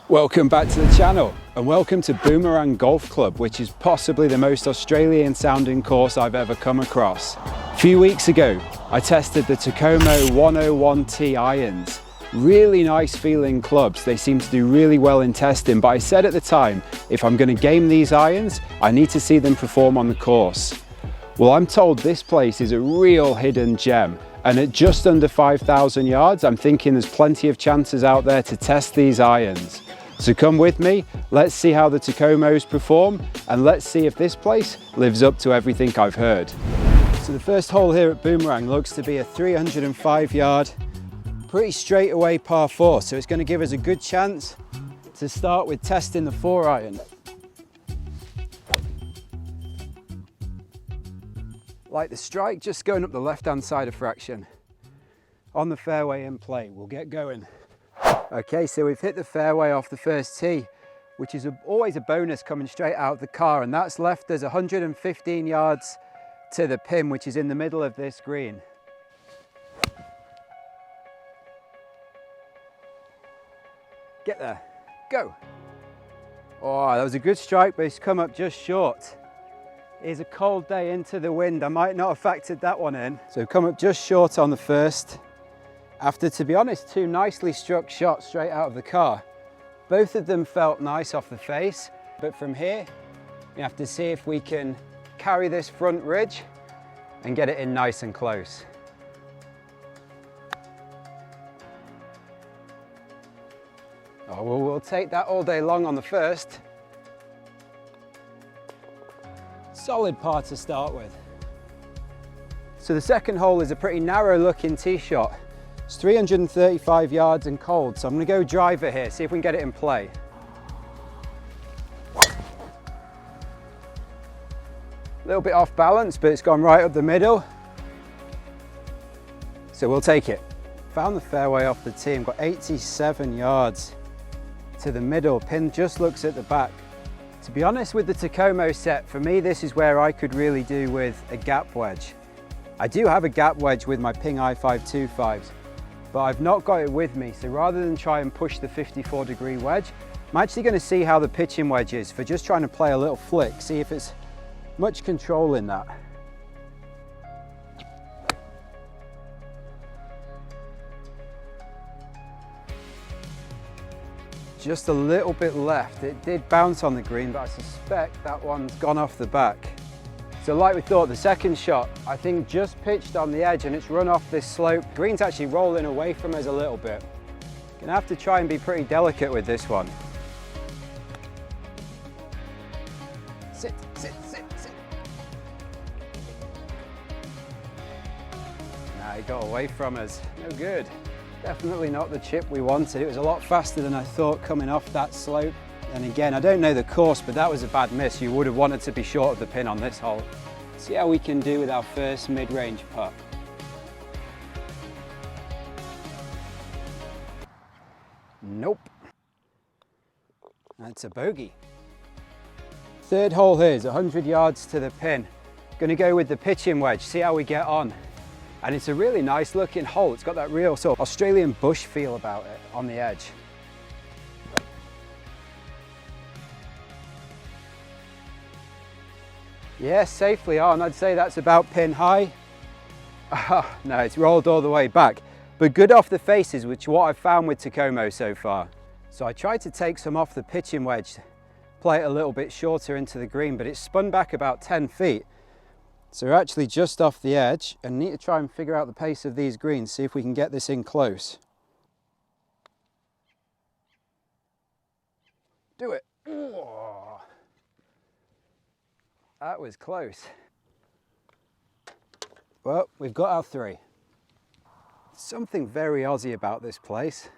Welcome back to the channel and welcome to Boomerang Golf Club, which is possibly the most Australian sounding course I've ever come across. A few weeks ago I tested the Takomo 101T irons. Really nice feeling clubs, they seem to do really well in testing, but I said at the time if I'm going to game these irons I need to see them perform on the course. Well, I'm told this place is a real hidden gem, and at just under 5,000 yards I'm thinking there's plenty of chances out there to test these irons. So come with me, let's see how the Takomos perform and let's see if this place lives up to everything I've heard. So the first hole here at Boomerang looks to be a 305 yard, pretty straight away par 4, so it's going to give us a good chance to start with testing the 4-iron. Like the strike, just going up the left hand side of fraction. On the fairway in play, we'll get going. Okay, so we've hit the fairway off the first tee, which is always a bonus coming straight out of the car, and that's left us 115 yards to the pin, which is in the middle of this green. Get there, go. Oh, that was a good strike, but it's come up just short. It's a cold day into the wind, I might not have factored that one in. So come up just short on the first. After, to be honest, two nicely struck shots straight out of the car. Both of them felt nice off the face, but from here, we have to see if we can carry this front ridge and get it in nice and close. Oh, well, we'll take that all day long on the first. Solid par to start with. So the second hole is a pretty narrow looking tee shot. It's 335 yards and cold, so I'm going to go driver here, see if we can get it in play. A little bit off balance, but it's gone right up the middle. So we'll take it. Found the fairway off the tee, I've got 87 yards to the middle. Pin just looks at the back. To be honest, with the Takomo set, for me this is where I could really do with a gap wedge. I do have a gap wedge with my Ping i525s, but I've not got it with me, so rather than try and push the 54-degree wedge, I'm actually going to see how the pitching wedge is for just trying to play a little flick, see if it's much control in that. Just a little bit left. It did bounce on the green, but I suspect that one's gone off the back. So like we thought, the second shot, I think just pitched on the edge and it's run off this slope. Green's actually rolling away from us a little bit. Gonna have to try and be pretty delicate with this one. Sit, sit, sit, sit. Nah, he got away from us. No good. Definitely not the chip we wanted. It was a lot faster than I thought coming off that slope. And again, I don't know the course, but that was a bad miss. You would have wanted to be short of the pin on this hole. See how we can do with our first mid-range putt. Nope. That's a bogey. Third hole here is 100 yards to the pin. Going to go with the pitching wedge, see how we get on. And it's a really nice looking hole. It's got that real sort of Australian bush feel about it on the edge. Yes, safely on. I'd say that's about pin high. Oh, no, it's rolled all the way back. But good off the faces, which is what I've found with Takomo so far. So I tried to take some off the pitching wedge, play it a little bit shorter into the green, but it spun back about 10 feet. So we're actually just off the edge and need to try and figure out the pace of these greens, see if we can get this in close. Do it. Oh. That was close. Well, we've got our three. Something very Aussie about this place.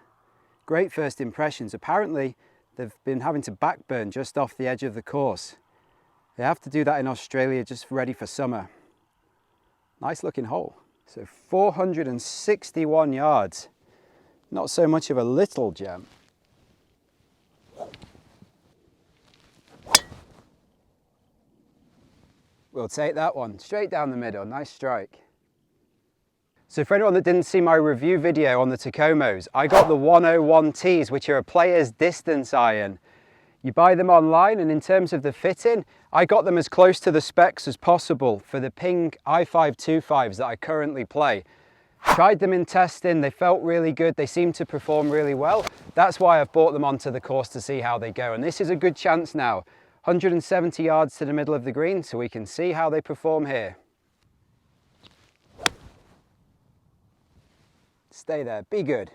Great first impressions. Apparently, they've been having to backburn just off the edge of the course. They have to do that in Australia just ready for summer. Nice looking hole. So 461 yards. Not so much of a little gem. We'll take that one straight down the middle. Nice strike. So for anyone that didn't see my review video on the Takomos, I got the 101 Ts, which are a player's distance iron. You buy them online, and in terms of the fitting, I got them as close to the specs as possible for the Ping i525s that I currently play. Tried them in testing, they felt really good, they seem to perform really well. That's why I've bought them onto the course to see how they go. And this is a good chance now. 170 yards to the middle of the green, so we can see how they perform here. Stay there, be good.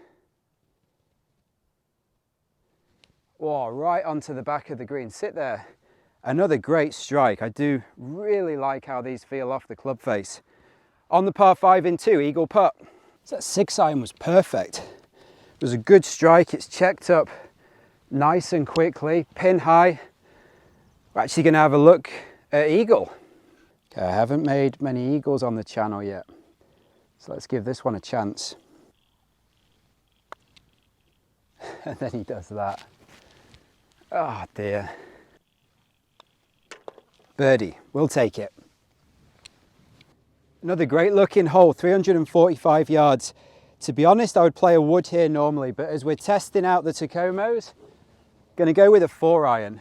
Oh, right onto the back of the green, sit there. Another great strike. I do really like how these feel off the club face. On the par 5 in 2, eagle putt. So that 6 iron was perfect. It was a good strike, it's checked up nice and quickly, pin high. We're actually gonna have a look at eagle. Okay, I haven't made many eagles on the channel yet, so let's give this one a chance. And then he does that. Oh dear. Birdie, we'll take it. Another great looking hole, 345 yards. To be honest, I would play a wood here normally, but as we're testing out the Takomos, going to go with a 4 iron.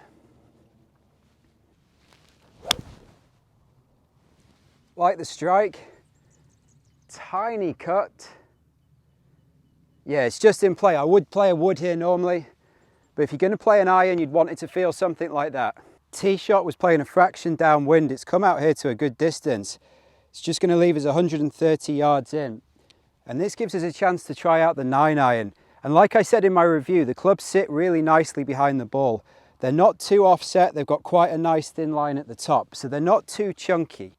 Like the strike, tiny cut. Yeah, it's just in play. I would play a wood here normally, but if you're going to play an iron, you'd want it to feel something like that. Tee shot was playing a fraction downwind. It's come out here to a good distance. It's just going to leave us 130 yards in. And this gives us a chance to try out the 9 iron. And like I said in my review, the clubs sit really nicely behind the ball. They're not too offset. They've got quite a nice thin line at the top, so they're not too chunky.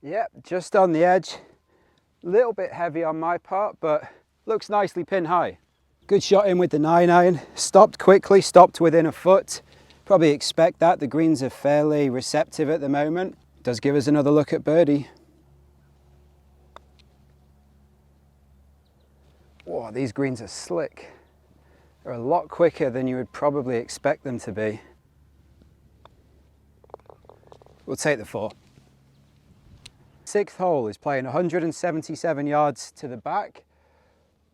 Yep, just on the edge. A little bit heavy on my part, but looks nicely pin high. Good shot in with the 9 iron. Stopped quickly, stopped within a foot. Probably expect that. The greens are fairly receptive at the moment. Does give us another look at birdie. Whoa, these greens are slick. They're a lot quicker than you would probably expect them to be. We'll take the 4. 6th hole is playing 177 yards to the back,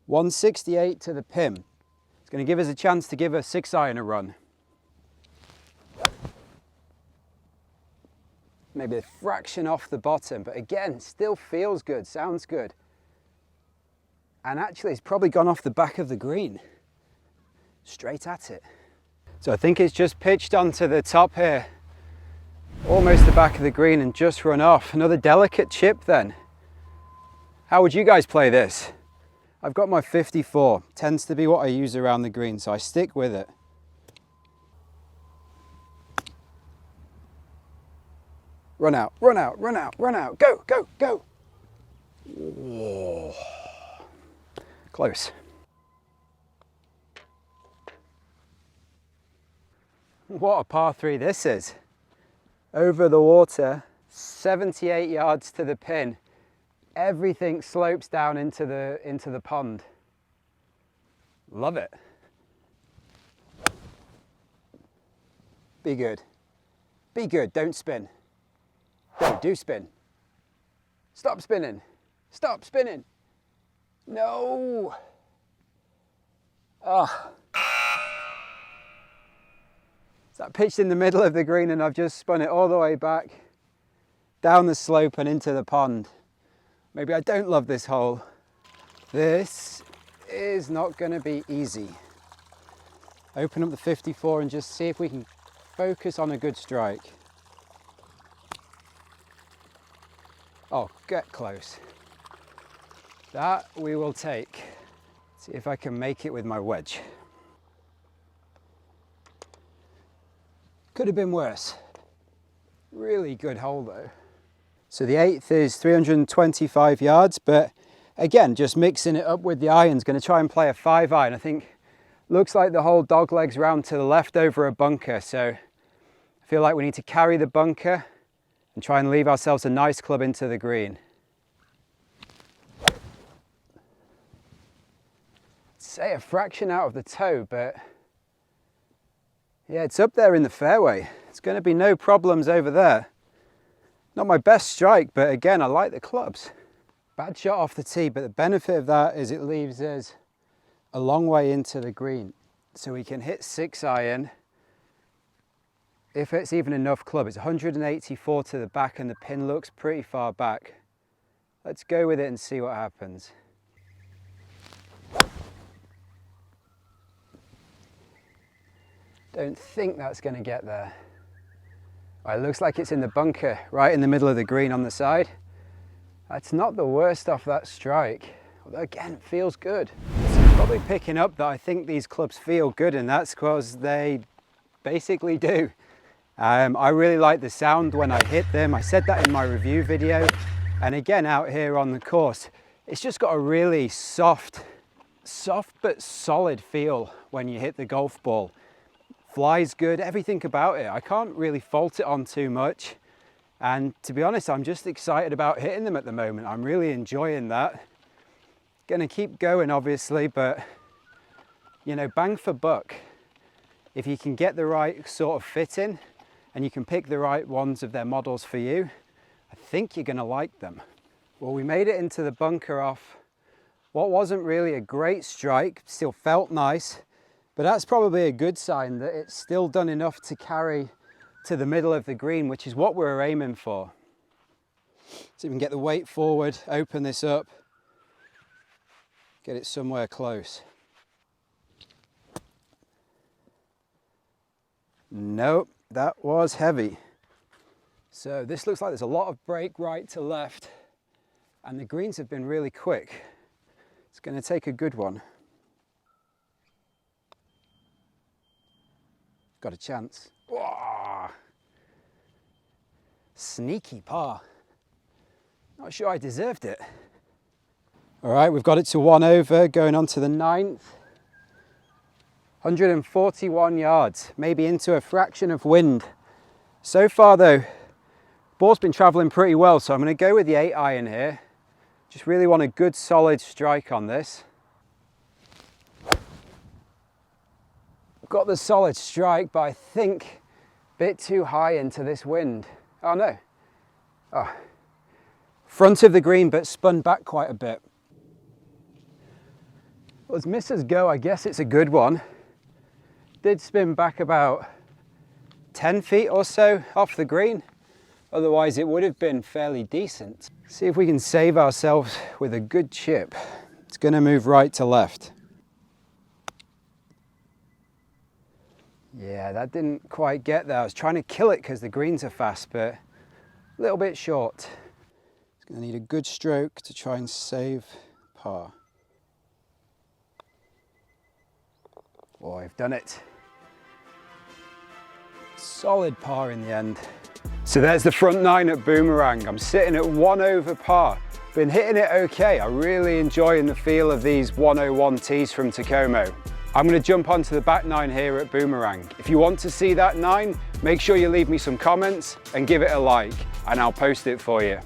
168 to the pin. It's going to give us a chance to give a 6 iron a run. Maybe a fraction off the bottom, but again, still feels good, sounds good. And actually it's probably gone off the back of the green. Straight at it. So I think it's just pitched onto the top here. Almost the back of the green and just run off. Another delicate chip then. How would you guys play this? I've got my 54. Tends to be what I use around the green, so I stick with it. Run out, run out, run out, run out. Go, go, go. Whoa. Close. What a par 3 this is. Over the water, 78 yards to the pin. Everything slopes down into the pond. Love it. Be good. Be good, don't spin. No, do spin. Stop spinning. Stop spinning. No. Ah. That pitched in the middle of the green and I've just spun it all the way back, down the slope and into the pond. Maybe I don't love this hole. This is not going to be easy. Open up the 54 and just see if we can focus on a good strike. Oh, get close. That we will take. See if I can make it with my wedge. Could have been worse. Really good hole though. So the 8th is 325 yards, but again, just mixing it up with the irons. Going to try and play a 5 iron. I think looks like the whole dog leg's round to the left over a bunker, so I feel like we need to carry the bunker and try and leave ourselves a nice club into the green. Say a fraction out of the toe, but Yeah, it's up there in the fairway. It's going to be no problems over there. Not my best strike, but again, I like the clubs. Bad shot off the tee, but the benefit of that is it leaves us a long way into the green. So we can hit 6-iron. If it's even enough club, it's 184 to the back and the pin looks pretty far back. Let's go with it and see what happens. Don't think that's going to get there. It looks like it's in the bunker, right in the middle of the green on the side. That's not the worst off that strike, although again, it feels good. So you're probably picking up that I think these clubs feel good, and that's because they basically do. I really like the sound when I hit them. I said that in my review video. And again, out here on the course, it's just got a really soft but solid feel when you hit the golf ball. Flies good, everything about it. I can't really fault it on too much. And to be honest, I'm just excited about hitting them at the moment. I'm really enjoying that. Gonna keep going, obviously, but you know, bang for buck. If you can get the right sort of fit in and you can pick the right ones of their models for you, I think you're gonna like them. Well, we made it into the bunker off what wasn't really a great strike, still felt nice, but that's probably a good sign that it's still done enough to carry to the middle of the green, which is what we're aiming for. So we can get the weight forward, open this up, get it somewhere close. Nope, that was heavy. So this looks like there's a lot of break right to left, and the greens have been really quick. It's going to take a good one. Got a chance. Whoa. Sneaky par. Not sure I deserved it. All right, we've got it to 1 over, going on to the 9th. 141 yards, maybe into a fraction of wind. So far though, ball's been traveling pretty well, so I'm going to go with the 8-iron here. Just really want a good solid strike on this. Got the solid strike, but I think a bit too high into this wind. Oh no. Oh. Front of the green, but spun back quite a bit. Well, as misses go, I guess it's a good one. Did spin back about 10 feet or so off the green. Otherwise it would have been fairly decent. See if we can save ourselves with a good chip. It's going to move right to left. Yeah, that didn't quite get there. I was trying to kill it because the greens are fast, but a little bit short. It's going to need a good stroke to try and save par. Oh, I've done it. Solid par in the end. So there's the front 9 at Boomerang. I'm sitting at 1 over par. Been hitting it okay. I'm really enjoying the feel of these 101 tees from Takomo. I'm going to jump onto the back 9 here at Boomerang. If you want to see that 9, make sure you leave me some comments and give it a like, and I'll post it for you.